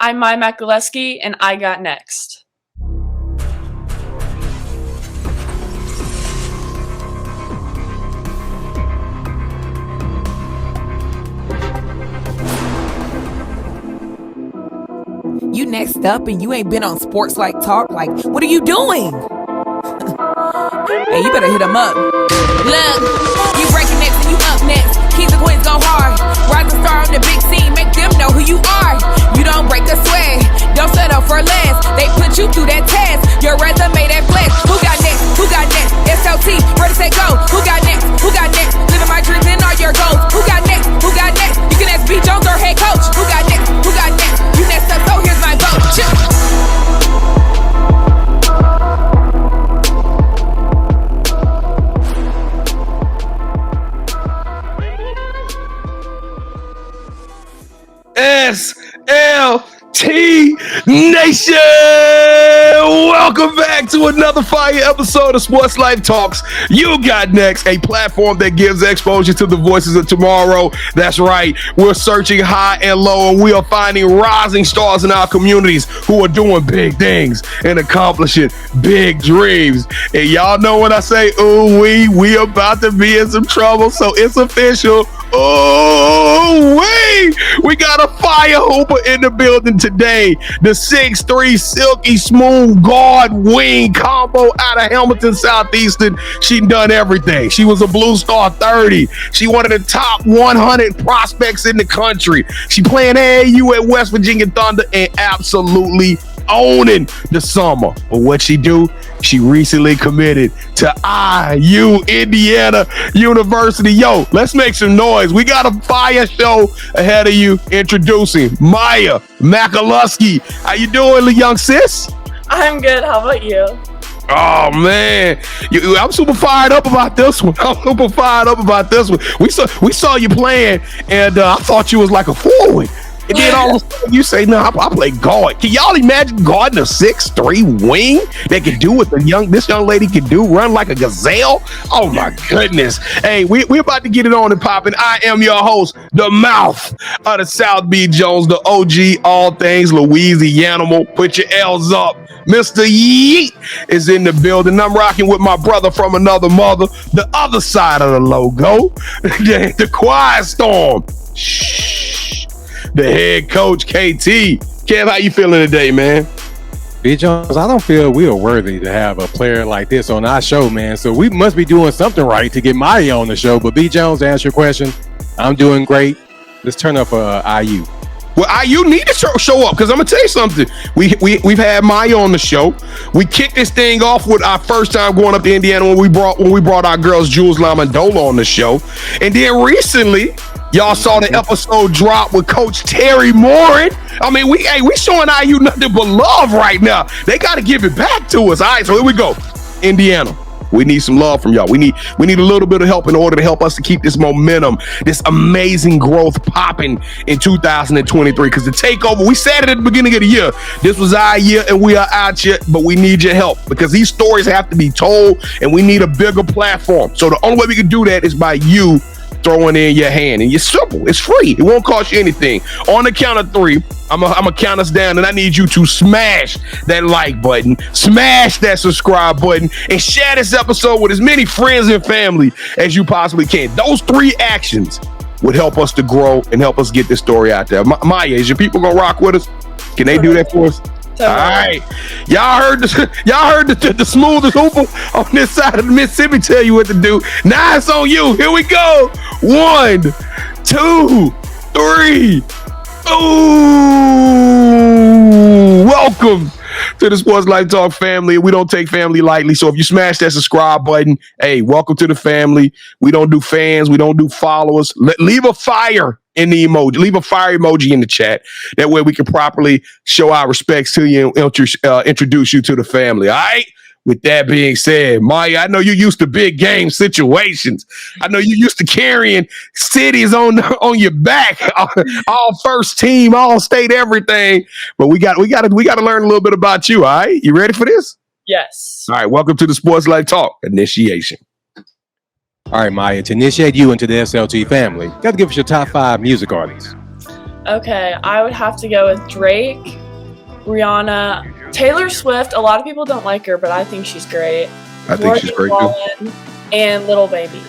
I'm Maya Makalusky, and I got next. You next up and you ain't been on SportsLifeTalk. Like, what are you doing? Hey, you better hit him up. Look, you breaking next and you up next. 𝐤𝐨𝐬 go hard. Rising star on the big scene, make them know who you are. You don't break a sweat, don't settle for less. They put you through that test, your resume that flex. Who got next? Who got next? SLT, ready, set, go. Who got next? Who got next? Living my dreams and all your goals. Who got next? Who got next? You can ask B. Jones or head coach. Who got next? Who got next? You next up, so here's my vote. SLT Nation! Welcome back to another fire episode of Sports Life Talks. You got next, a platform that gives exposure to the voices of tomorrow. That's right, we're searching high and low, and we are finding rising stars in our communities who are doing big things and accomplishing big dreams. And y'all know when I say, ooh, we about to be in some trouble, so it's official. Oh, we got a fire hooper in the building today. The 6'3" silky smooth guard wing combo out of Hamilton Southeastern. She done everything. She was a Blue Star 30. She one of the top 100 prospects in the country. She playing AAU at West Virginia Thunder and absolutely owning the summer. But what she do? She recently committed to IU Indiana University. Yo, let's make some noise. We got a fire show ahead of you. Introducing Maya Makalusky. How you doing, young sis? I'm good. How about you? Oh man, I'm super fired up about this one. We saw you playing, and I thought you was like a forward. And then all of a sudden you say, no, I play guard. Can y'all imagine guarding a 6'3" wing that can do what this young lady can do, run like a gazelle? Oh my goodness. Hey, we're about to get it on and popping. I am your host, the mouth of the South B. Jones, the OG, all things Louisiana. Put your L's up. Mr. Yeet is in the building. I'm rocking with my brother from another mother, the other side of the logo, the quiet storm. Shh. The head coach, KT. Kev, how you feeling today, man? B. Jones, I don't feel we are worthy to have a player like this on our show, man. So we must be doing something right to get Maya on the show. But B. Jones, to answer your question, I'm doing great. Let's turn up IU. Well, IU need to show up, because I'm gonna tell you something. We've had Maya on the show. We kicked this thing off with our first time going up to Indiana when we brought our girls Jules Lamandola on the show, and then recently y'all saw the episode drop with Coach Terry Morin. I mean, we showing IU nothing but love right now. They got to give it back to us. All right, so here we go. Indiana, we need some love from y'all. We need a little bit of help in order to help us to keep this momentum, this amazing growth popping in 2023. Because the takeover, we said it at the beginning of the year, this was our year and we are out here, but we need your help because these stories have to be told and we need a bigger platform. So the only way we can do that is by you throwing in your hand, and it's simple, it's free, it won't cost you anything. On the count of three, I'm gonna count us down, and I need you to smash that like button, smash that subscribe button, and share this episode with as many friends and family as you possibly can. Those three actions would help us to grow and help us get this story out there. Maya, is your people gonna rock with us? Can they do that for us? All right, y'all heard the smoothest hooper on this side of the Mississippi tell you what to do. Now it's on you. Here we go. 1, 2, 3. Ooh, welcome to the Sports Life Talk family. We don't take family lightly. So if you smash that subscribe button, hey, welcome to the family. We don't do fans. We don't do followers. Leave a fire in the emoji. Leave a fire emoji in the chat. That way we can properly show our respects to you and introduce you to the family. All right? With that being said, Maya, I know you're used to big game situations. I know you're used to carrying cities on your back, all first team, all state, everything. But we got to learn a little bit about you. All right, you ready for this? Yes. All right, welcome to the Sports Life Talk initiation. All right, Maya, to initiate you into the SLT family, got to give us your top 5 music artists. Okay, I would have to go with Drake, Rihanna, Taylor Swift. A lot of people don't like her, but I think she's great. I think she's great too. Wallen, and Lil Baby.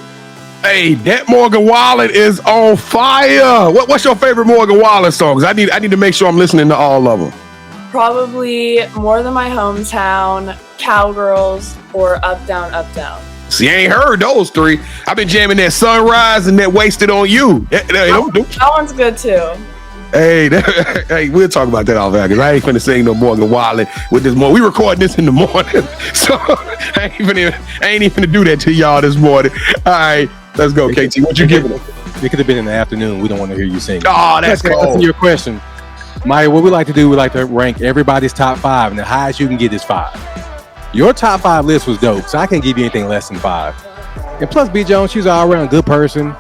Hey, that Morgan Wallen is on fire. What's your favorite Morgan Wallen songs? I need to make sure I'm listening to all of them. Probably More Than My Hometown, Cowgirls, or Up Down Up Down. See, I ain't heard those three. I've been jamming that Sunrise and that Wasted on You. That one's good too. Hey, hey, we'll talk about that off air because I ain't finna sing no Morgan Wallen with this morning. We recording this in the morning, so I ain't even finna do that to y'all this morning. All right, let's go, KT. What you giving them? It could have been in the afternoon. We don't want to hear you sing. Oh, that's cool. Answer your question, Maya. What we like to do, we like to rank everybody's top 5, and the highest you can get is 5. Your top 5 list was dope, so I can't give you anything less than 5. And plus, B. Jones, she's an all-around good person,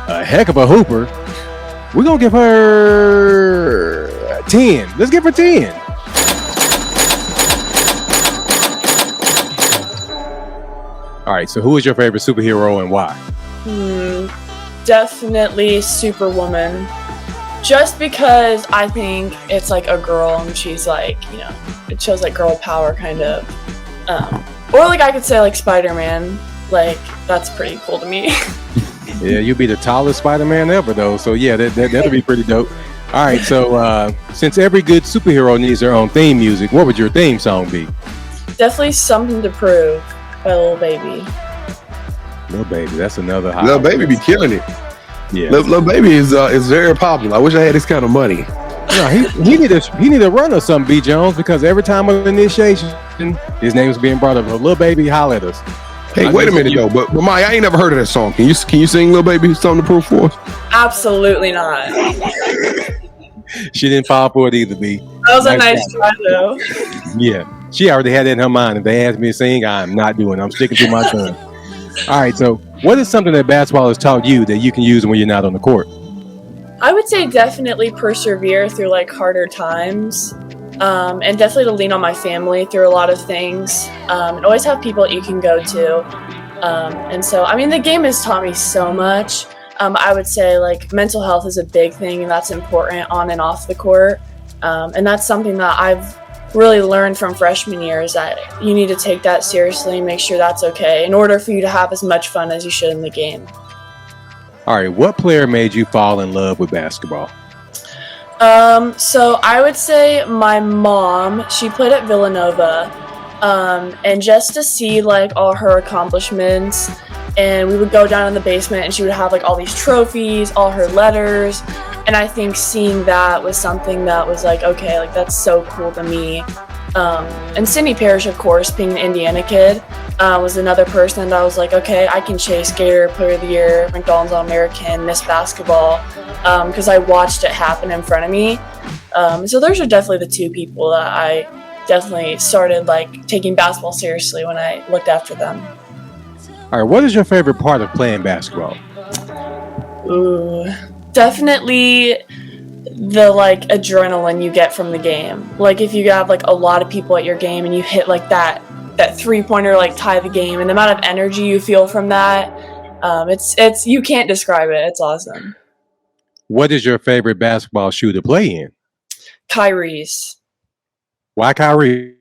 a heck of a hooper. We're going to give her 10. Let's give her 10. All right, so who is your favorite superhero and why? Definitely Superwoman. Just because I think it's like a girl and she's like, you know, it shows like girl power kind of. Or like I could say like Spider-Man. Like, that's pretty cool to me. Yeah, you'd be the tallest Spider-Man ever, though. So yeah, that'll be pretty dope. All right, so since every good superhero needs their own theme music, what would your theme song be? Definitely Something to Prove by Lil Baby. Lil Baby, that's another high. Lil Baby be killing it. Yeah, Lil Baby is very popular. I wish I had this kind of money. No, he need a run or something, B. Jones, because every time of initiation, his name is being brought up. Lil Baby, holler at us. Hey, wait a minute though, but Maya, I ain't never heard of that song. Can you sing Lil Baby Something to Prove for us? Absolutely not. She didn't fall for it either, B. That was a nice try though. Yeah, she already had that in her mind. If they ask me to sing, I'm not doing it. I'm sticking to my tongue. All right, so what is something that basketball has taught you that you can use when you're not on the court? I would say definitely persevere through like harder times. And definitely to lean on my family through a lot of things, and always have people that you can go to. And so, I mean, the game has taught me so much. I would say like mental health is a big thing, and that's important on and off the court. And that's something that I've really learned from freshman year is that you need to take that seriously and make sure that's okay in order for you to have as much fun as you should in the game. All right, what player made you fall in love with basketball? So I would say my mom. She played at Villanova, and just to see like all her accomplishments, and we would go down in the basement and she would have like all these trophies, all her letters, and I think seeing that was something that was like, okay, like that's so cool to me. And Sydney Parrish, of course, being an Indiana kid, was another person that I was like, okay, I can chase Gator, Player of the Year, McDonald's All-American, Miss Basketball, because I watched it happen in front of me. So those are definitely the two people that I definitely started like taking basketball seriously when I looked after them. All right, what is your favorite part of playing basketball? Ooh, definitely the like adrenaline you get from the game. Like if you have like a lot of people at your game and you hit like that 3-pointer like tie the game, and the amount of energy you feel from that, it's you can't describe it. It's awesome. What is your favorite basketball shoe to play in? Kyrie's. Why Kyrie?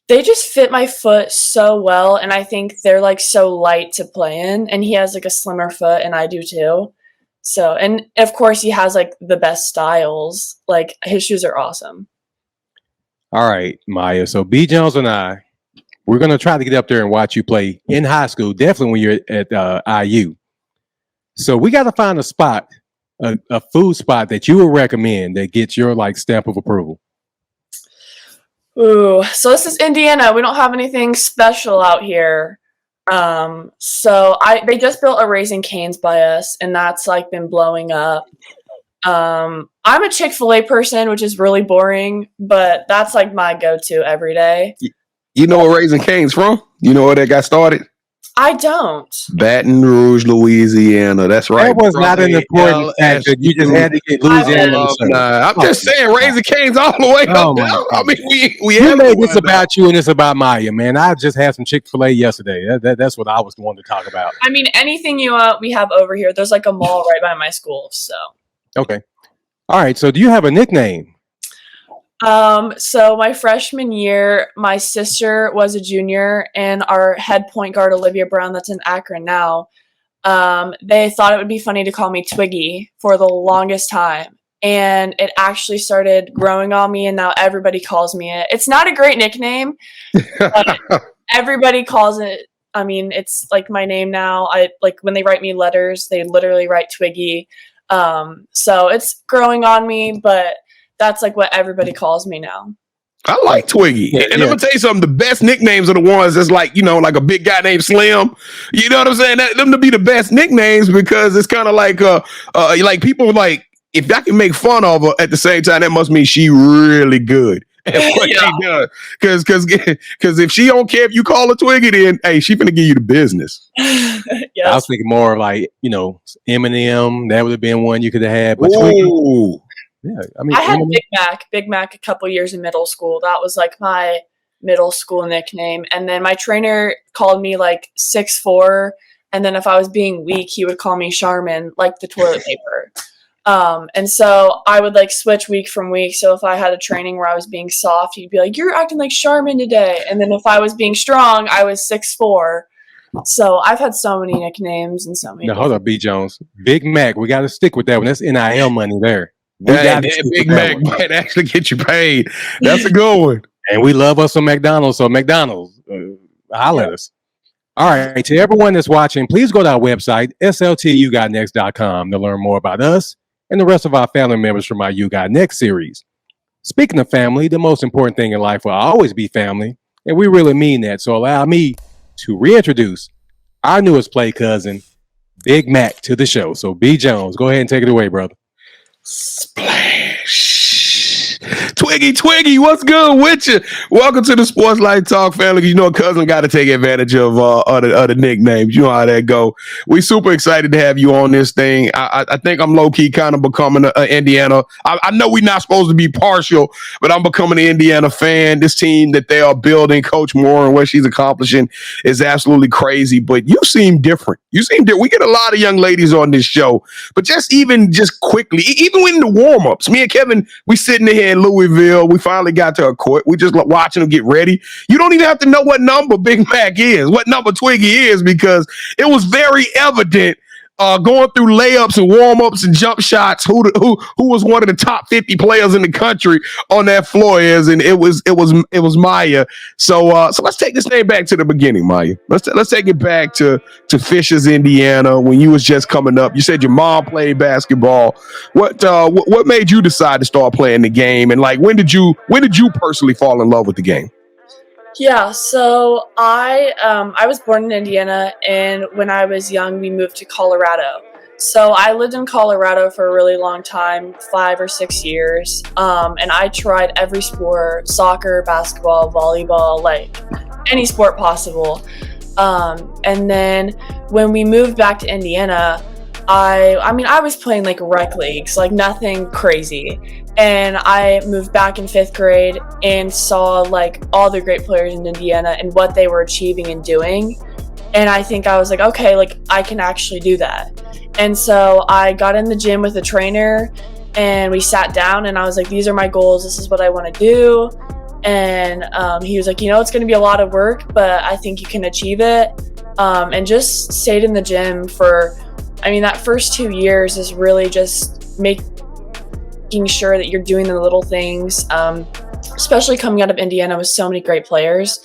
They just fit my foot so well, and I think they're like so light to play in, and he has like a slimmer foot and I do too. So, and of course he has like the best styles. Like his shoes are awesome. All right, Maya. So B. Jones and I, we're going to try to get up there and watch you play in high school, definitely when you're at IU. So we got to find a spot, a food spot that you would recommend that gets your like stamp of approval. Ooh, so this is Indiana. We don't have anything special out here. So they just built a Raising Cane's by us, and that's like been blowing up. I'm a Chick-fil-A person, which is really boring, but that's like my go-to every day. You know where Raising Cane's from? You know where that got started? I don't. Baton Rouge, Louisiana. That's right. That was not an important factor. You just had to get Louisiana. I'm just saying, Raising Cane's all the way up. I mean, we you made this about you and it's about Maya, man. I just had some Chick-fil-A yesterday. That's what I was going to talk about. I mean, anything you want, we have over here. There's like a mall right by my school. So okay. All right. So do you have a nickname? So my freshman year, my sister was a junior, and our head point guard, Olivia Brown, that's in Akron now, they thought it would be funny to call me Twiggy for the longest time. And it actually started growing on me, and now everybody calls me it. It's not a great nickname, but everybody calls it. I mean, it's like my name now. I like when they write me letters, they literally write Twiggy. So it's growing on me, but that's like what everybody calls me now. I like Twiggy. And I'm going to tell you something. The best nicknames are the ones that's like, you know, like a big guy named Slim. You know what I'm saying? Them to be the best nicknames because it's kind of like people like, if I can make fun of her at the same time, that must mean she really good at what she does. Because if she don't care if you call her Twiggy, then, hey, she finna give you the business. Yes. I was thinking more like, you know, Eminem. That would have been one you could have had. But Twiggy, yeah, I mean, I had Big Mac a couple years in middle school. That was like my middle school nickname. And then my trainer called me like 6'4", and then if I was being weak, he would call me Charmin, like the toilet paper. And so I would like switch week from week. So if I had a training where I was being soft, he'd be like, "You're acting like Charmin today." And then if I was being strong, I was 6'4". So I've had so many nicknames and so many. Now, hold up, B. Jones. Big Mac. We got to stick with that one. That's NIL money there. That Big Mac might actually get you paid. That's a good one. And we love us some McDonald's. So McDonald's, holler at us. All right. To everyone that's watching, please go to our website, SLTUGotNext.com, to learn more about us and the rest of our family members from our You Got Next series. Speaking of family, the most important thing in life will always be family. And we really mean that. So allow me to reintroduce our newest play cousin, Big Mac, to the show. So B. Jones, go ahead and take it away, brother. Splash. Twiggy, what's good with you? Welcome to the Sports Life Talk family. You know, cousin got to take advantage of the nicknames. You know how that go. We super excited to have you on this thing. I think I'm low key kind of becoming an Indiana. I know we're not supposed to be partial, but I'm becoming an Indiana fan. This team that they are building, Coach Moore and what she's accomplishing is absolutely crazy. But you seem different. We get a lot of young ladies on this show, but just quickly, even in the warm ups, me and Kevin, we sitting here in Louisville. We finally got to a court. We just watching them get ready. You don't even have to know what number Big Mac is, what number Twiggy is, because it was very evident going through layups and warm-ups and jump shots who was one of the top 50 players in the country on that floor is, and it was Maya. So let's take this thing back to the beginning, Maya. Let's take it back to Fishers, Indiana, when you was just coming up. You said your mom played basketball. What made you decide to start playing the game, and like when did you personally fall in love with the game? Yeah, so I was born in Indiana, and when I was young, we moved to Colorado. So I lived in Colorado for a really long time, 5 or 6 years, and I tried every sport: soccer, basketball, volleyball, like any sport possible. And then when we moved back to Indiana, I was playing like rec leagues, like nothing crazy. And I moved back in 5th grade and saw like all the great players in Indiana and what they were achieving and doing. And I think I was like, okay, like I can actually do that. And so I got in the gym with a trainer and we sat down and I was like, these are my goals. This is what I want to do. And he was like, it's going to be a lot of work, but I think you can achieve it. And just stayed in the gym for, that first 2 years is really just making sure that you're doing the little things, especially coming out of Indiana with so many great players.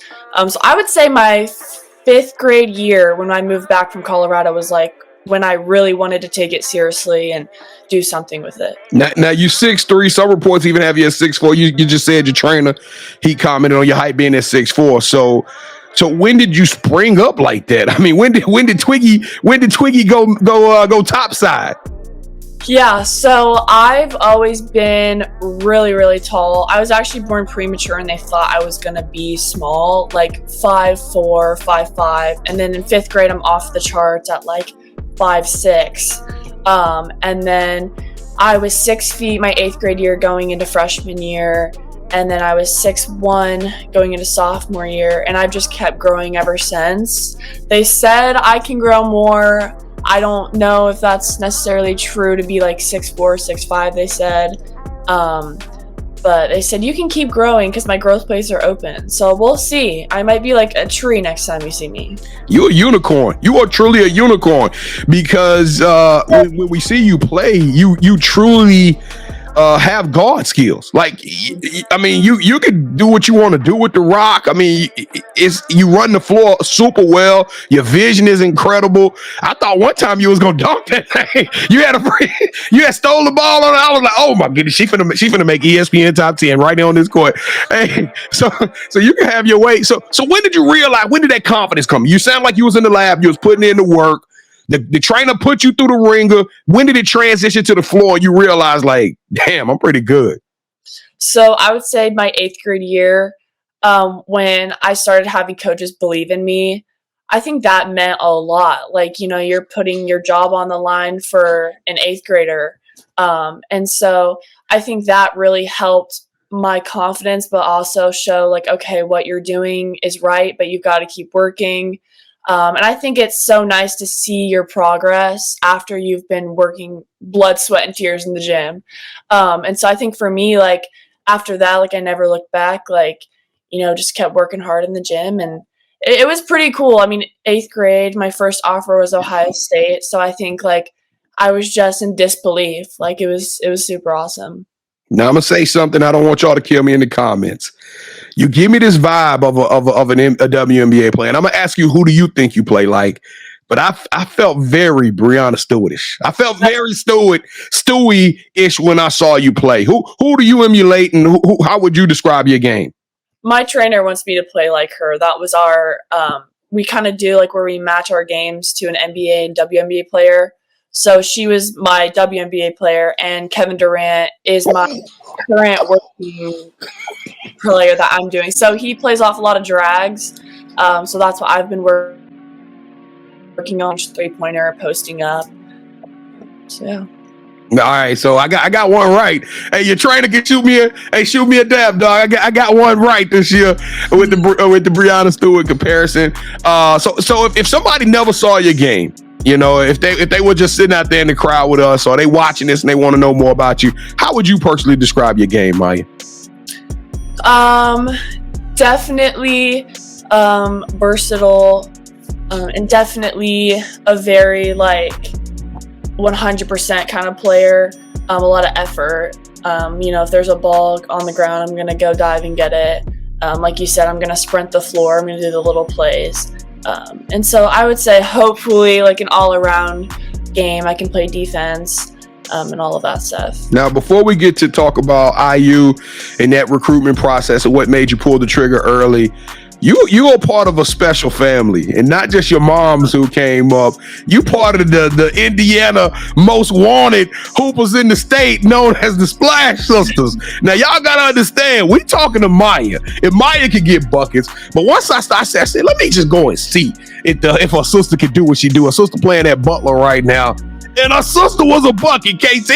So I would say my 5th grade year when I moved back from Colorado was like when I really wanted to take it seriously and do something with it. Now you 6'3". Some reports even have you at 6'4". You just said your trainer, he commented on your height being at 6'4". So when did you spring up like that? I mean, when did Twiggy go topside? Yeah, so I've always been really, really tall. I was actually born premature and they thought I was going to be small, like 5'4", 5'5". And then in 5th grade, I'm off the charts at like 5'6". And then I was 6 feet my 8th grade year going into freshman year. And then I was 6'1" going into sophomore year. And I've just kept growing ever since. They said I can grow more. I don't know if that's necessarily true to be like 6'4", 6'5", they said. But they said you can keep growing because my growth plates are open. So we'll see. I might be like a tree next time you see me. You're a unicorn. You are truly a unicorn because when we see you play, you truly have guard skills. Like, I mean, you could do what you want to do with the rock. I mean, you run the floor super well. Your vision is incredible. I thought one time you was gonna dunk that thing. You had stole the ball on it. I was like, oh my goodness, she finna make ESPN top 10 right there on this court. Hey, so you can have your way. So when did you realize? When did that confidence come? You sound like you was in the lab. You was putting in the work. The trainer put you through the ringer. When did it transition to the floor? You realize, like, damn, I'm pretty good. So I would say my 8th grade year, when I started having coaches believe in me, I think that meant a lot. Like, you know, you're putting your job on the line for an 8th grader. And so I think that really helped my confidence, but also show like, okay, what you're doing is right, but you've got to keep working. And I think it's so nice to see your progress after you've been working blood, sweat, and tears in the gym. And so I think for me, like after that, like I never looked back, like, you know, just kept working hard in the gym. And it was pretty cool. I mean, 8th grade, my first offer was Ohio State. So I think like I was just in disbelief. Like it was super awesome. Now I'm gonna say something. I don't want y'all to kill me in the comments. You give me this vibe of a WNBA player, and I'm gonna ask you, who do you think you play like? But I felt very Breanna Stewart-ish. I felt very Stewie-ish when I saw you play. Who do you emulate, and how would you describe your game? My trainer wants me to play like her. That was our we kind of do like where we match our games to an NBA and WNBA player. So she was my WNBA player, and Kevin Durant is my current working player that I'm doing. So he plays off a lot of drags. So that's what I've been working on, three-pointer, posting up. So yeah. All right, so I got one right. Hey, your trainer can shoot me a dab, dog. I got one right this year with the Breanna Stewart comparison. So if somebody never saw your game, you know, if they were just sitting out there in the crowd with us, or they watching this and they want to know more about you, how would you personally describe your game, Maya? Definitely versatile, and definitely a very like 100% kind of player. A lot of effort. You know, if there's a ball on the ground, I'm gonna go dive and get it. Like you said, I'm gonna sprint the floor. I'm gonna do the little plays. And so I would say hopefully like an all-around game. I can play defense and all of that stuff. Now, before we get to talk about IU and that recruitment process and what made you pull the trigger early, you are part of a special family, and not just your moms who came up. You part of the Indiana most wanted hoopers in the state, known as the Splash Sisters. Now, y'all gotta understand, we talking to Maya. If Maya could get buckets, but once I said, let me just go and see if her sister could do what she do. Her sister playing at Butler right now. And her sister was a bucket, KT.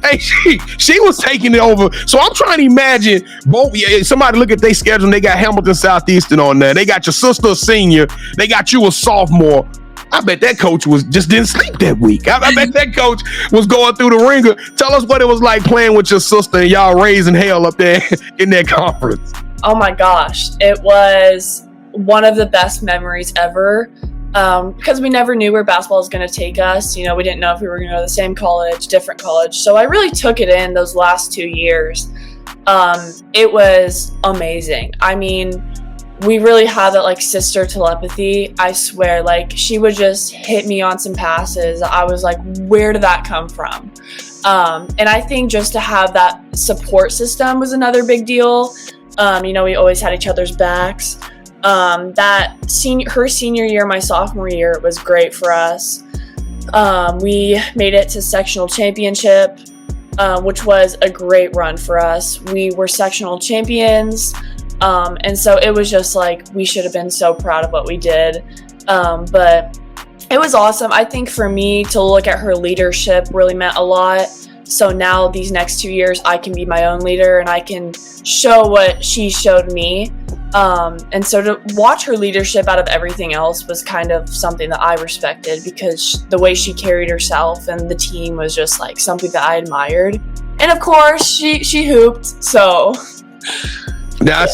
Hey, she was taking it over. So I'm trying to imagine both. Somebody look at their schedule, and they got Hamilton Southeastern on there. They got your sister a senior. They got you a sophomore. I bet that coach just didn't sleep that week. I bet that coach was going through the ringer. Tell us what it was like playing with your sister and y'all raising hell up there in that conference. Oh my gosh. It was one of the best memories ever. Because we never knew where basketball was going to take us. You know, we didn't know if we were going to go to the same college, different college. So I really took it in those last 2 years. It was amazing. I mean, we really had that like sister telepathy. I swear, like she would just hit me on some passes. I was like, where did that come from? And I think just to have that support system was another big deal. You know, we always had each other's backs. Her senior year, my sophomore year, was great for us. We made it to sectional championship, which was a great run for us. We were sectional champions. And so it was just like, we should have been so proud of what we did. But it was awesome. I think for me to look at her leadership really meant a lot. So now these next 2 years, I can be my own leader and I can show what she showed me. And so to watch her leadership out of everything else was kind of something that I respected, because the way she carried herself and the team was just like something that I admired. And of course, she hooped, so. Now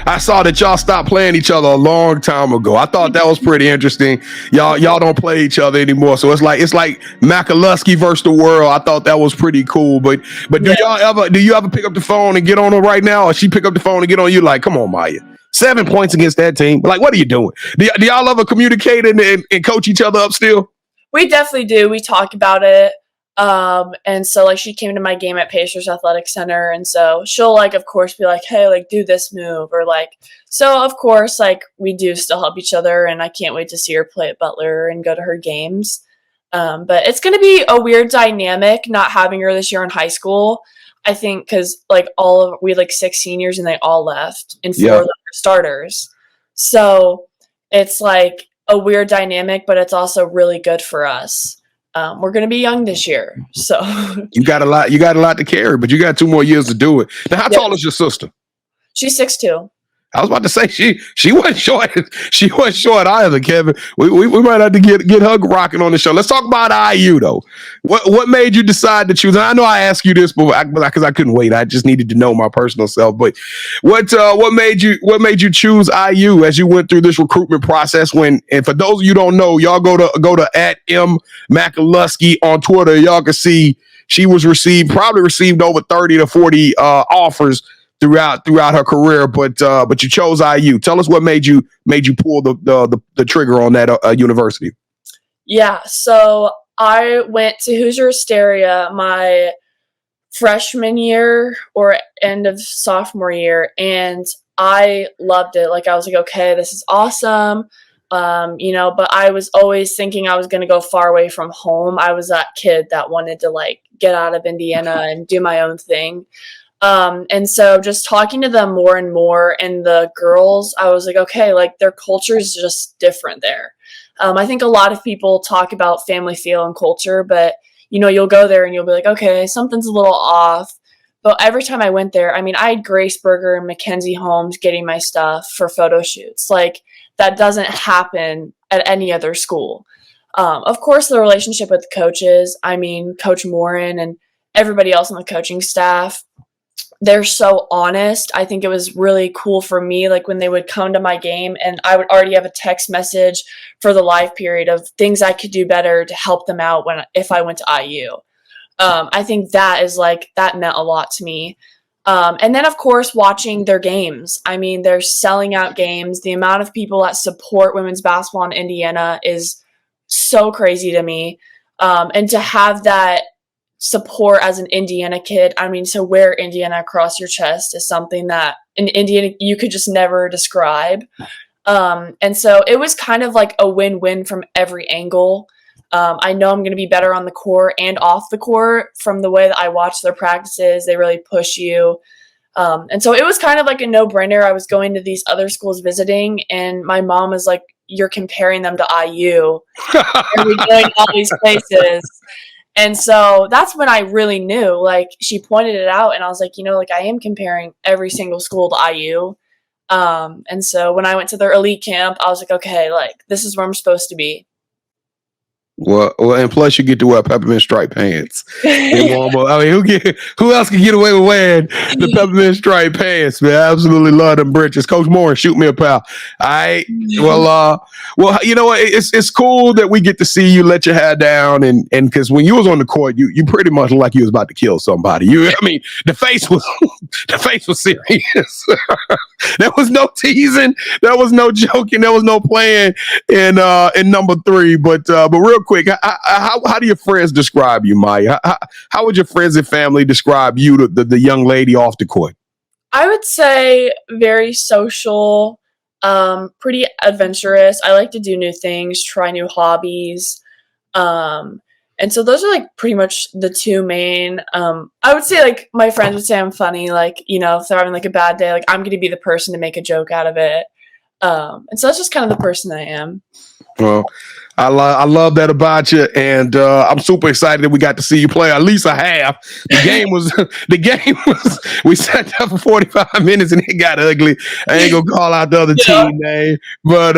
I saw that y'all stopped playing each other a long time ago. I thought that was pretty interesting. Y'all don't play each other anymore, so it's like Makalusky versus the world. I thought that was pretty cool. But do you ever pick up the phone and get on her right now, or she pick up the phone and get on you? Like, come on, Maya, 7 points against that team. Like, what are you doing? Do y'all ever communicate and coach each other up still? We definitely do. We talk about it. And so like she came to my game at Pacers Athletic Center, and so she'll like of course be like, hey, like do this move, or like, so of course like we do still help each other, and I can't wait to see her play at Butler and go to her games. But it's gonna be a weird dynamic not having her this year in high school. I think because like we had like 6 seniors and they all left, and 4 of them are starters. So it's like a weird dynamic, but it's also really good for us. We're going to be young this year, so you got a lot to carry, but you got 2 more years to do it. Now, how tall is your sister? She's 6'2". I was about to say she wasn't short. She wasn't short either, Kevin. We might have to get her rocking on the show. Let's talk about IU though. What made you decide to choose? And I know I asked you this, but because I couldn't wait, I just needed to know my personal self. But what made you choose IU as you went through this recruitment process? And for those of you who don't know, y'all go to at M Makalusky on Twitter. Y'all can see she was probably received over 30 to 40 offers throughout her career, but you chose IU. Tell us what made you pull the trigger on that university. Yeah, so I went to Hoosier Hysteria my freshman year or end of sophomore year, and I loved it. Like I was like, okay, this is awesome. But I was always thinking I was going to go far away from home. I was that kid that wanted to like get out of Indiana and do my own thing. And so just talking to them more and more, and the girls, I was like, okay, like their culture is just different there. I think a lot of people talk about family feel and culture, but you'll go there and you'll be like, okay, something's a little off. But every time I went there, I mean, I had Grace Berger and Mackenzie Holmes getting my stuff for photo shoots. Like that doesn't happen at any other school. Of course, the relationship with the coaches, I mean, Coach Morin and everybody else on the coaching staff, they're so honest. I think it was really cool for me, like when they would come to my game and I would already have a text message for the live period of things I could do better to help them out if I went to IU. I think that meant a lot to me. And then of course, watching their games. I mean, they're selling out games. The amount of people that support women's basketball in Indiana is so crazy to me. And to have that support as an Indiana kid, I mean, to wear Indiana across your chest is something that in Indiana you could just never describe. And so it was kind of like a win-win from every angle. I know I'm going to be better on the court and off the court from the way that I watch their practices. They really push you. And so it was kind of like a no-brainer. I was going to these other schools visiting, and my mom was like, you're comparing them to IU. Are we going all these places? And so that's when I really knew, like she pointed it out, and I was like, like I am comparing every single school to IU. And so when I went to their elite camp, I was like, okay, like this is where I'm supposed to be. Well, and plus you get to wear peppermint striped pants. I mean, who else can get away with wearing the peppermint striped pants? Man, I absolutely love them britches. Coach Moore, shoot me a pal. All right. Well, you know what? It's cool that we get to see you let your hair down, and because when you was on the court, you pretty much looked like you was about to kill somebody. The face was serious. There was no teasing, there was no joking, there was no playing in number 3. But real quick, how do your friends describe you, Maya? How would your friends and family describe you, the young lady off the court? I would say very social, pretty adventurous. I like to do new things, try new hobbies. And so those are like pretty much the 2 main. I would say like my friends would say I'm funny, like, if they're having like a bad day, like I'm going to be the person to make a joke out of it. And so that's just kind of the person I am. Well, I love that about you, and I'm super excited that we got to see you play at least a half. The game was we sat there for 45 minutes and it got ugly. I ain't gonna call out the other team name, but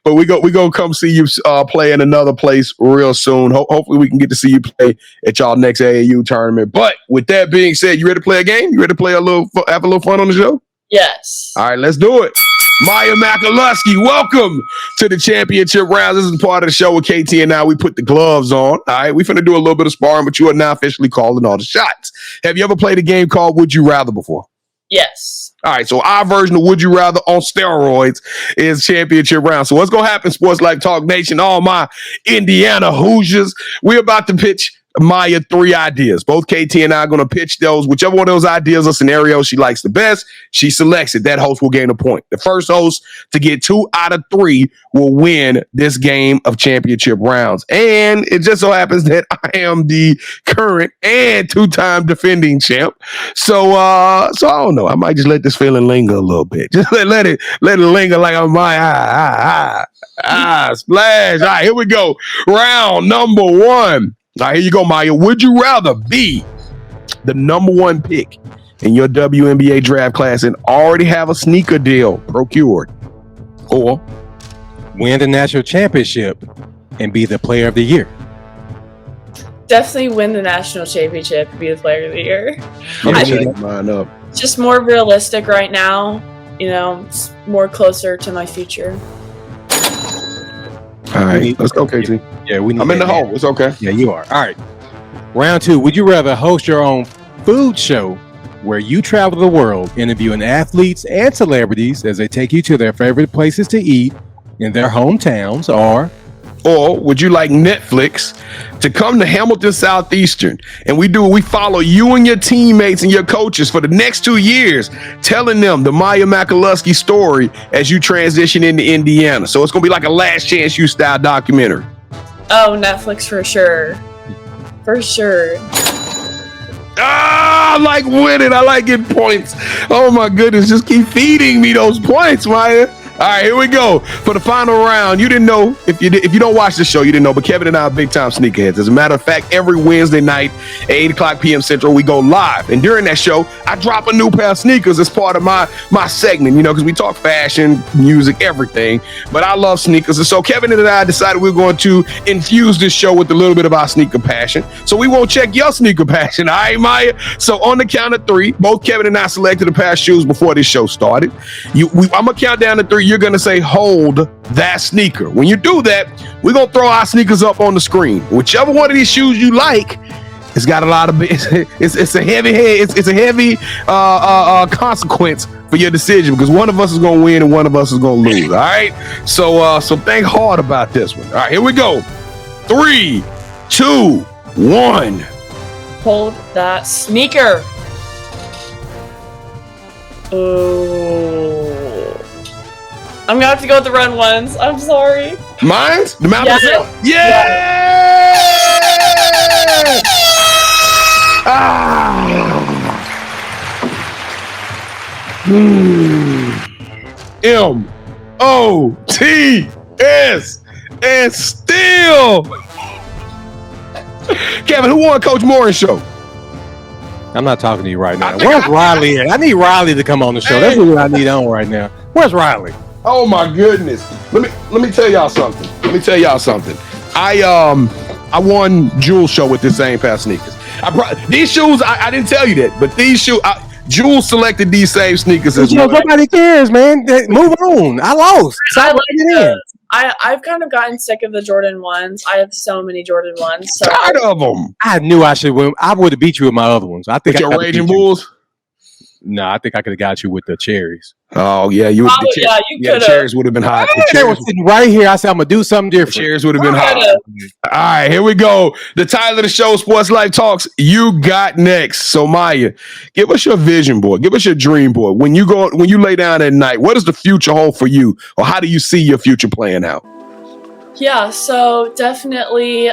we gonna come see you play in another place real soon. Hopefully we can get to see you play at y'all next AAU tournament. But with that being said, you ready to play a game? You ready to play have a little fun on the show? Yes. All right, let's do it. Maya Makalusky, welcome to the championship rounds. This is part of the show with KT and I. We put the gloves on. All right, we're finna do a little bit of sparring, but you are now officially calling all the shots. Have you ever played a game called Would You Rather before? Yes. All right, so our version of Would You Rather on steroids is championship round. So what's going to happen, Sports Life Talk Nation, all my Indiana Hoosiers, we're about to pitch Maya 3 ideas. Both KT and I are going to pitch those. Whichever one of those ideas or scenarios she likes the best, she selects it. That host will gain a point. The first host to get 2 out of 3 will win this game of championship rounds. And it just so happens that I am the current and 2-time defending champ. So I don't know. I might just let this feeling linger a little bit. Just let it linger like I'm my splash. All right, here we go. Round number 1. All right, here you go, Maya. Would you rather be the number 1 pick in your WNBA draft class and already have a sneaker deal procured, or win the national championship and be the player of the year? Definitely win the national championship and be the player of the year. It's just more realistic right now. You know, it's more closer to my future. All right, let's go, KT. Yeah, I'm in the hole. It's okay. Yeah, you are. All right. Round 2. Would you rather host your own food show where you travel the world interviewing athletes and celebrities as they take you to their favorite places to eat in their hometowns, or would you like Netflix to come to Hamilton Southeastern and we follow you and your teammates and your coaches for the next 2 years, telling them the Maya Makalusky story as you transition into Indiana? So it's going to be like a Last Chance U style documentary. Oh, Netflix for sure. For sure. I like winning. I like getting points. Oh my goodness. Just keep feeding me those points, Maya. All right, here we go for the final round. You didn't know, if you don't watch the show, you didn't know, but Kevin and I are big time sneakerheads. As a matter of fact, every Wednesday night at 8 o'clock p.m. Central, we go live. And during that show, I drop a new pair of sneakers as part of my segment, because we talk fashion, music, everything. But I love sneakers. And so Kevin and I decided we were going to infuse this show with a little bit of our sneaker passion. So we won't check your sneaker passion. All right, Maya? So on the count of 3, both Kevin and I selected a pair of shoes before this show started. I'm going to count down to 3. You're going to say, hold that sneaker. When you do that, we're going to throw our sneakers up on the screen. Whichever one of these shoes you like, it's got a lot of, it's a heavy head. It's a heavy consequence for your decision, because one of us is going to win and one of us is going to lose. All right. So think hard about this one. All right, here we go. 3, 2, 1. Hold that sneaker. Oh. I'm gonna have to go with the run ones. I'm sorry. Mine's the Mount Brazil. Yeah! MOTS and still. Kevin, who won Coach Moore's show? I'm not talking to you right now. Where's Riley at? I need Riley to come on the show. That's what I need on right now. Where's Riley? Oh my goodness. Let me tell y'all something. I won Jules' show with this same pair of sneakers. These shoes, I didn't tell you that, but these shoes, Jules selected these same sneakers as well. Nobody cares, man. Move on. I lost. I've kind of gotten sick of the Jordan 1s. I have so many Jordan 1s. So tired of them. I knew I should win. I would have beat you with my other ones. I think with your Raging Bulls? No, I think I could have got you with the cherries. Oh yeah, you could have. The cherries would have been hot. They were sitting right here. I said I'm gonna do something different. The cherries would have been hot. All right, here we go. The title of the show, Sports Life Talks. You got next. So Maya, give us your vision board. Give us your dream board. When you lay down at night, what does the future hold for you, or how do you see your future playing out? Yeah, so definitely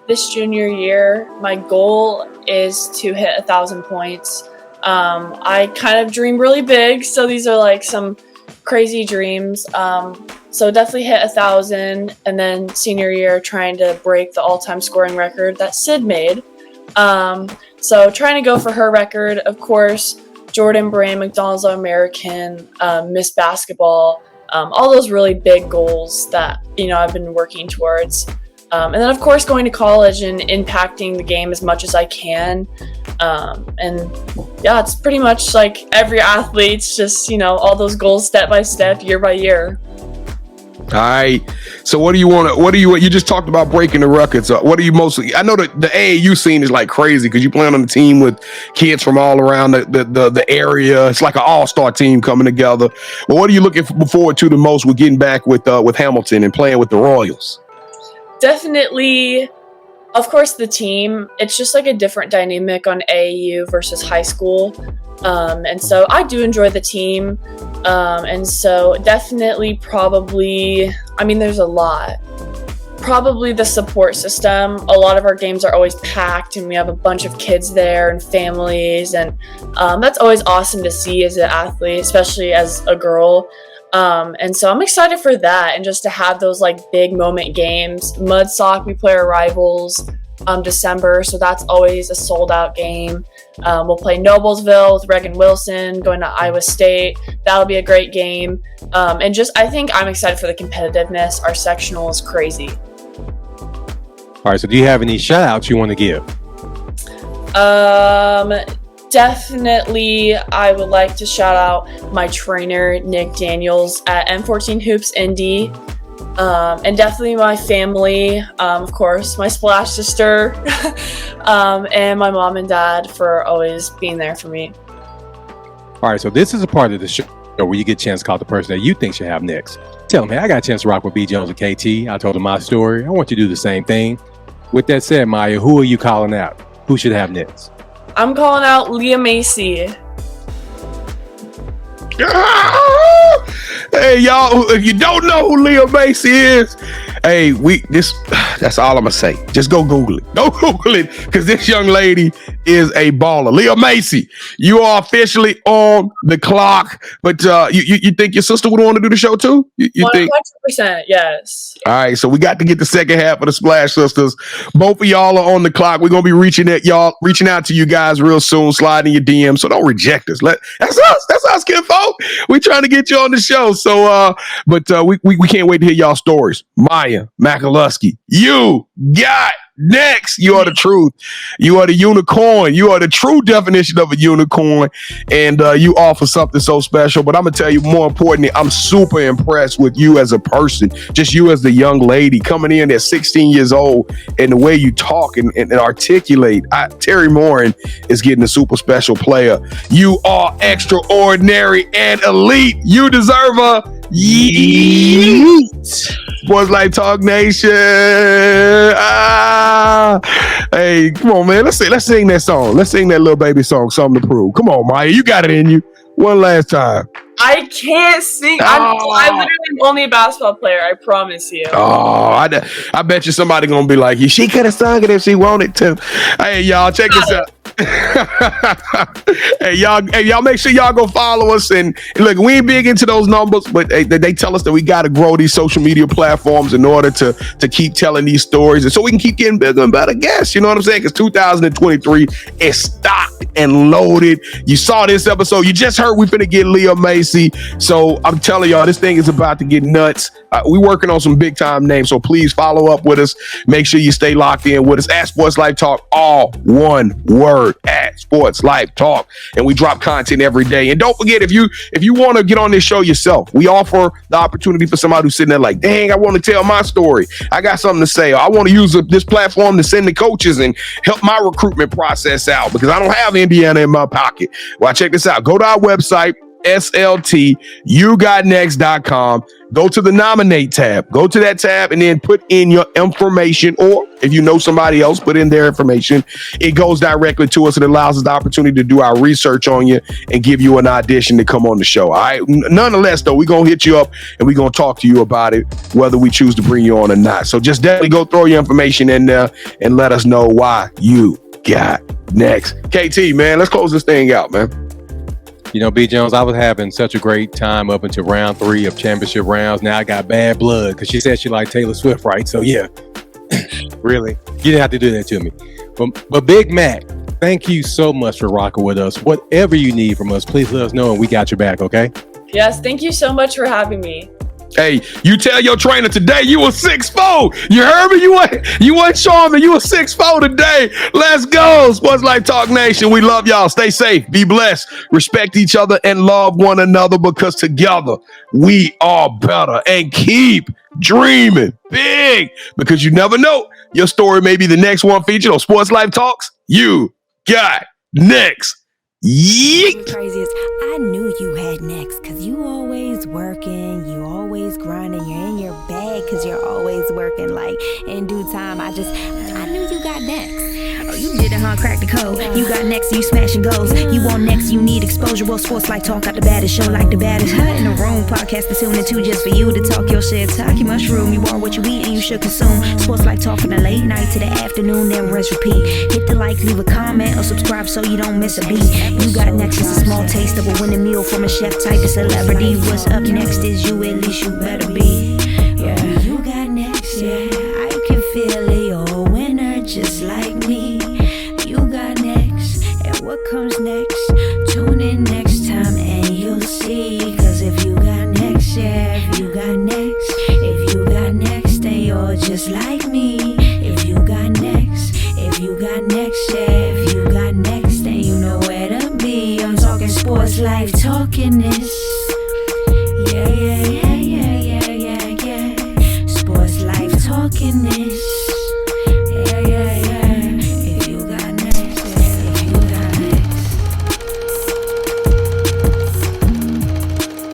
this junior year, my goal is to hit 1,000 points. I kind of dream really big, so these are like some crazy dreams. So definitely hit 1,000, and then senior year trying to break the all-time scoring record that Sid made. So trying to go for her record, of course, Jordan Brand, McDonald's All-American, Miss Basketball, all those really big goals that, I've been working towards. And then, of course, going to college and impacting the game as much as I can. And yeah, it's pretty much like every athlete's just, all those goals step by step, year by year. All right. So you just talked about breaking the records. What are you mostly, I know that the AAU scene is like crazy because you playing on the team with kids from all around the area. It's like an all-star team coming together. But what are you looking forward to the most with getting back with Hamilton and playing with the Royals? Definitely, of course, the team. It's just like a different dynamic on AAU versus high school. And so I do enjoy the team. And so definitely probably, there's a lot. Probably the support system. A lot of our games are always packed and we have a bunch of kids there and families. And that's always awesome to see as an athlete, especially as a girl. And so I'm excited for that and just to have those like big moment games. Mud Sock, we play our rivals December, so that's always a sold out game. We'll play Noblesville with Reagan Wilson, going to Iowa State. That'll be a great game. And just, I think I'm excited for the competitiveness. Our sectional is crazy. All right, so do you have any shout outs you want to give? Definitely, I would like to shout out my trainer, Nick Daniels at M14 Hoops Indy. And definitely my family, of course, my Splash sister, and my mom and dad for always being there for me. All right, so this is a part of the show where you get a chance to call the person that you think should have next. Tell them, hey, I got a chance to rock with B. Jones and KT. I told them my story. I want you to do the same thing. With that said, Maya, who are you calling out? Who should have next? I'm calling out 𝐸𝐴 Macy. Hey, y'all, if you don't know who 𝐸𝐴 Macy is, hey, that's all I'm gonna say. Just go Google it. Go Google it, because this young lady is a baller. 𝐸𝐴 Macy, you are officially on the clock. But you think your sister would want to do the show too? You 100%, yes. All right, so we got to get the second half of the Splash Sisters. Both of y'all are on the clock. We're gonna be reaching out to you guys real soon, sliding your DMs. So don't reject us. That's us, kinfolk. We trying to get you on the show. So we can't wait to hear y'all stories. Maya Makalusky, you got next. You are the truth. You are the unicorn. You are the true definition of a unicorn, and you offer something so special. But I'm gonna tell you, more importantly, I'm super impressed with you as a person. Just you as the young lady coming in at 16 years old, and the way you talk and articulate. Terry Morin is getting a super special player. You are extraordinary and elite. You deserve a yeet. Sports Life Talk Nation. Hey, come on, man. Let's sing that song. Let's sing that little baby song, Something to Prove. Come on, Maya. You got it in you. One last time. I can't sing. I'm literally only a basketball player. I promise you. Oh, I bet you somebody gonna be like, she could have sung it if she wanted to. Hey, y'all, check this out. Hey, y'all make sure y'all go follow us. And look, we ain't big into those numbers, but they tell us that we got to grow these social media platforms in order to keep telling these stories, and so we can keep getting bigger and better guests. You know what I'm saying? Because 2023 is stocked and loaded. You saw this episode. You just heard we finna get 𝐸𝐴 Macy. So I'm telling y'all, this thing is about to get nuts. We working on some big time names, so please follow up with us. Make sure you stay locked in with us at Sports Life Talk, all one word, at Sports Life Talk, and we drop content every day. And don't forget, if you want to get on this show yourself, we offer the opportunity for somebody who's sitting there like, dang, I want to tell my story. I got something to say. I want to use this platform to send the coaches and help my recruitment process out because I don't have Indiana in my pocket. Well, check this out. Go to our website, SLTUGotNext.com. Go to the nominate tab. Go to that tab and then put in your information, or if you know somebody else, put in their information. It goes directly to us and allows us the opportunity to do our research on you and give you an audition to come on the show. All right. Nonetheless, though, we're going to hit you up and we're going to talk to you about it, whether we choose to bring you on or not. So just definitely go throw your information in there and let us know why you got next. KT, man, let's close this thing out, man. You know, B. Jones, I was having such a great time up until round 3 of championship rounds. Now I got bad blood because she said she liked Taylor Swift, right? So yeah, really, you didn't have to do that to me. But Big Mac, thank you so much for rocking with us. Whatever you need from us, please let us know and we got your back, okay? Yes, thank you so much for having me. Hey, you tell your trainer today you were 6'4". You heard me? You wasn't showing me. You were 6'4" today. Let's go. Sports Life Talk Nation. We love y'all. Stay safe. Be blessed. Respect each other and love one another because together we are better. And keep dreaming big because you never know. Your story may be the next one featured on Sports Life Talks. You got next. Yeet. Crazy is I knew you had next because you always working, you always grinding, you're in your bag because you're always working. Like in due time, I knew you got next. Oh, you did it, huh? Crack the code. You got next, you smashing goals. You want next, you need exposure. Well, Sports Like Talk got the baddest show, like the baddest in the room. Podcast to tune into just for you to talk your shit. Talk your mushroom. You are what you eat and you should consume. Sports Like Talk from the late night to the afternoon, then rest repeat. Hit the like, leave a comment, or subscribe so you don't miss a beat. You got next is a small taste of a winning meal from a chef type of celebrity. What's up next is you, at least you better be. Yeah, you got next, yeah. I can feel it, you're a winner just like me. You got next, and what comes next? Tune in next time and you'll see. Cause if you got next, yeah, if you got next, then you're just like me.